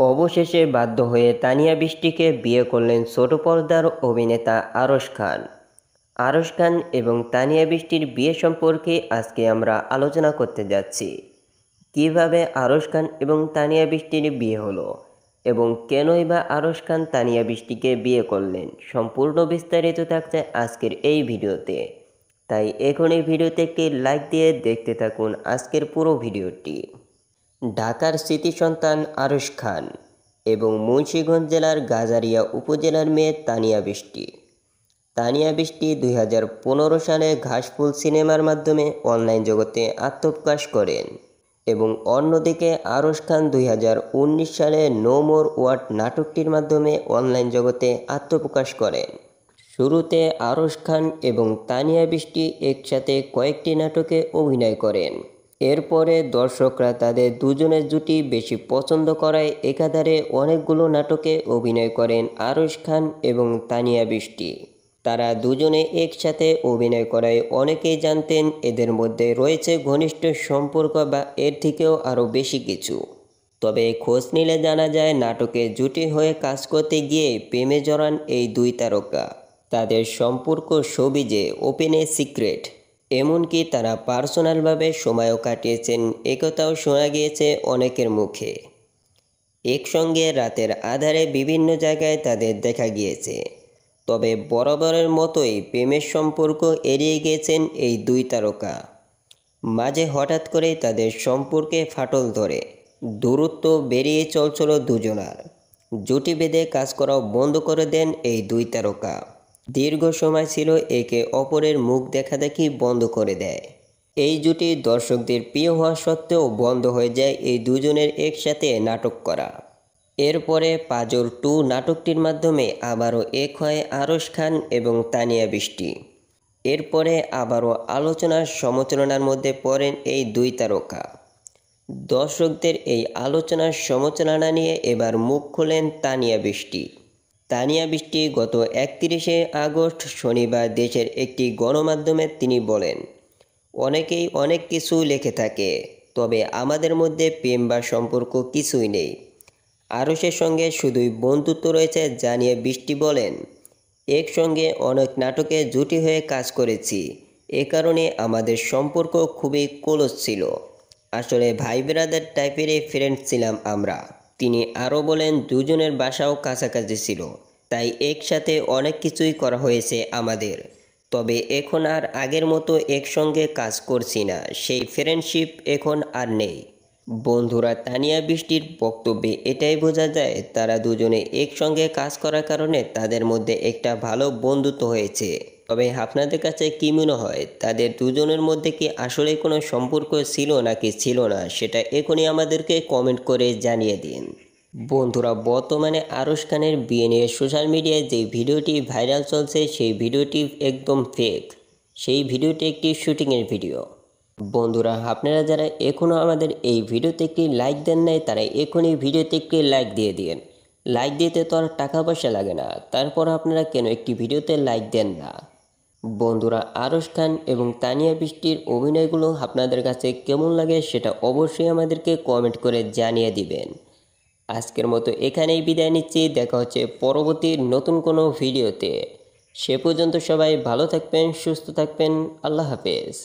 অবশেষে বাধ্য হয়ে তানিয়া বৃষ্টিকে বিয়ে করলেন ছোট পর্দার অভিনেতা আরশ খান। আরশ খান এবং তানিয়া বৃষ্টির বিয়ে সম্পর্কে আজকে আমরা আলোচনা করতে যাচ্ছি। কিভাবে আরশ খান এবং তানিয়া বৃষ্টির বিয়ে হলো এবং কেনই বা আরশ খান তানিয়া বৃষ্টিকে বিয়ে করলেন, সম্পূর্ণ বিস্তারিত থাকছে আজকের এই ভিডিওতে। তাই এখন এই ভিডিওতে একটি লাইক দিয়ে দেখতে থাকুন আজকের পুরো ভিডিওটি। ঢাকার স্মৃতি সন্তান আরশ খান এবং মুন্সিগঞ্জ জেলার গাজারিয়া উপজেলার মেয়ে তানিয়া বৃষ্টি। তানিয়া বৃষ্টি 2015 সালে ঘাসফুল সিনেমার মাধ্যমে অনলাইন জগতে আত্মপ্রকাশ করেন এবং অন্যদিকে আরশ খান 2019 সালে নো মোর ওয়ার্ড নাটকটির মাধ্যমে অনলাইন জগতে আত্মপ্রকাশ করেন। শুরুতে আরশ খান এবং তানিয়া বৃষ্টি একসাথে কয়েকটি নাটকে অভিনয় করেন। এরপরে দর্শকরা তাদের দুজনের জুটি বেশি পছন্দ করায় একাধারে অনেকগুলো নাটকে অভিনয় করেন আরশ খান এবং তানিয়া বৃষ্টি। তারা দুজনে একসাথে অভিনয় করায় অনেকেই জানতেন এদের মধ্যে রয়েছে ঘনিষ্ঠ সম্পর্ক বা এর থেকেও আরও বেশি কিছু। তবে খোঁজ নিলে জানা যায় নাটকে জুটি হয়ে কাজ করতে গিয়ে প্রেমে জড়ান এই দুই তারকা। তাদের সম্পর্ক সবিজে ওপেন এ সিক্রেট, এমনকি তারা পার্সোনালভাবে সময়ও কাটিয়েছেন একথাও শোনা গিয়েছে অনেকের মুখে। একসঙ্গে রাতের আধারে বিভিন্ন জায়গায় তাদের দেখা গিয়েছে। তবে বরাবরের মতোই প্রেমের সম্পর্ক এড়িয়ে গিয়েছেন এই দুই তারকা। মাঝে হঠাৎ করেই তাদের সম্পর্কে ফাটল ধরে, দূরত্ব বেরিয়ে চলছিল দুজনার। জুটি বেঁধে কাজ করাও বন্ধ করে দেন এই দুই তারকা। দীর্ঘ সময় ছিল একে অপরের মুখ দেখাদেখি বন্ধ করে দেয়। এই জুটি দর্শকদের প্রিয় হওয়া সত্ত্বেও বন্ধ হয়ে যায় এই দুজনের একসাথে নাটক করা। এরপরে পাজর 2 নাটকটির মাধ্যমে আবারও এক হয় আরশ খান এবং তানিয়া বৃষ্টি। এরপরে আবারও আলোচনার সমালোচনার মধ্যে পড়েন এই দুই তারকা। দর্শকদের এই আলোচনার সমালোচনা নিয়ে এবার মুখ খোলেন তানিয়া বৃষ্টি। তানিয়া বৃষ্টি গত 31শে আগস্ট শনিবার দেশের একটি গণমাধ্যমে তিনি বলেন, অনেকেই অনেক কিছু লিখে থাকে, তবে আমাদের মধ্যে প্রেম বা সম্পর্ক কিছুই নেই। আরশের সঙ্গে শুধুই বন্ধুত্ব রয়েছে জানিয়ে বৃষ্টি বলেন, একসঙ্গে অনেক নাটকে জুটি হয়ে কাজ করেছি, এ কারণে আমাদের সম্পর্ক খুবই ক্লোজ ছিল। আসলে ভাই ব্রাদার টাইপেরই ফ্রেন্ড ছিলাম আমরা। তিনি আরও বলেন, দুজনের বাসাও কাছাকাছি ছিল, তাই একসাথে অনেক কিছুই করা হয়েছে আমাদের। তবে এখন আর আগের মতো একসঙ্গে কাজ করছি না, সেই ফ্রেন্ডশিপ এখন আর নেই। বন্ধুরা, তানিয়া বৃষ্টির বক্তব্যে এটাই বোঝা যায় তারা দুজনে একসঙ্গে কাজ করার কারণে তাদের মধ্যে একটা ভালো বন্ধুত্ব হয়েছে। তবে আপনাদের কাছে কী মনে হয়, তাদের দুজনের মধ্যে কি আসলে কোনো সম্পর্ক ছিল নাকি ছিল না, সেটা এখনই আমাদেরকে কমেন্ট করে জানিয়ে দিন। বন্ধুরা, বর্তমানে আরশ খানের বিয়ে নিয়ে সোশ্যাল মিডিয়ায় যে ভিডিওটি ভাইরাল চলছে সেই ভিডিওটি একদম ফেক। সেই ভিডিওটি একটি শুটিংয়ের ভিডিও। বন্ধুরা, আপনারা যারা এখনও আমাদের এই ভিডিওতে একটি লাইক দেন নাই, তারা এখনই ভিডিওতে একটি লাইক দিয়ে দিন। লাইক দিতে তো আর টাকা পয়সা লাগে না, তারপর আপনারা কেন একটি ভিডিওতে লাইক দেন না? বন্ধুরা, আরশ খান এবং তানিয়া বৃষ্টির অভিনয়গুলো আপনাদের কাছে কেমন লাগে সেটা অবশ্যই আমাদেরকে কমেন্ট করে জানিয়ে দিবেন। আজকের মতো এখানেই বিদায় নিচ্ছি, দেখা হচ্ছে পরবর্তী নতুন কোনো ভিডিওতে। সে পর্যন্ত সবাই ভালো থাকবেন, সুস্থ থাকবেন। আল্লাহ হাফেজ।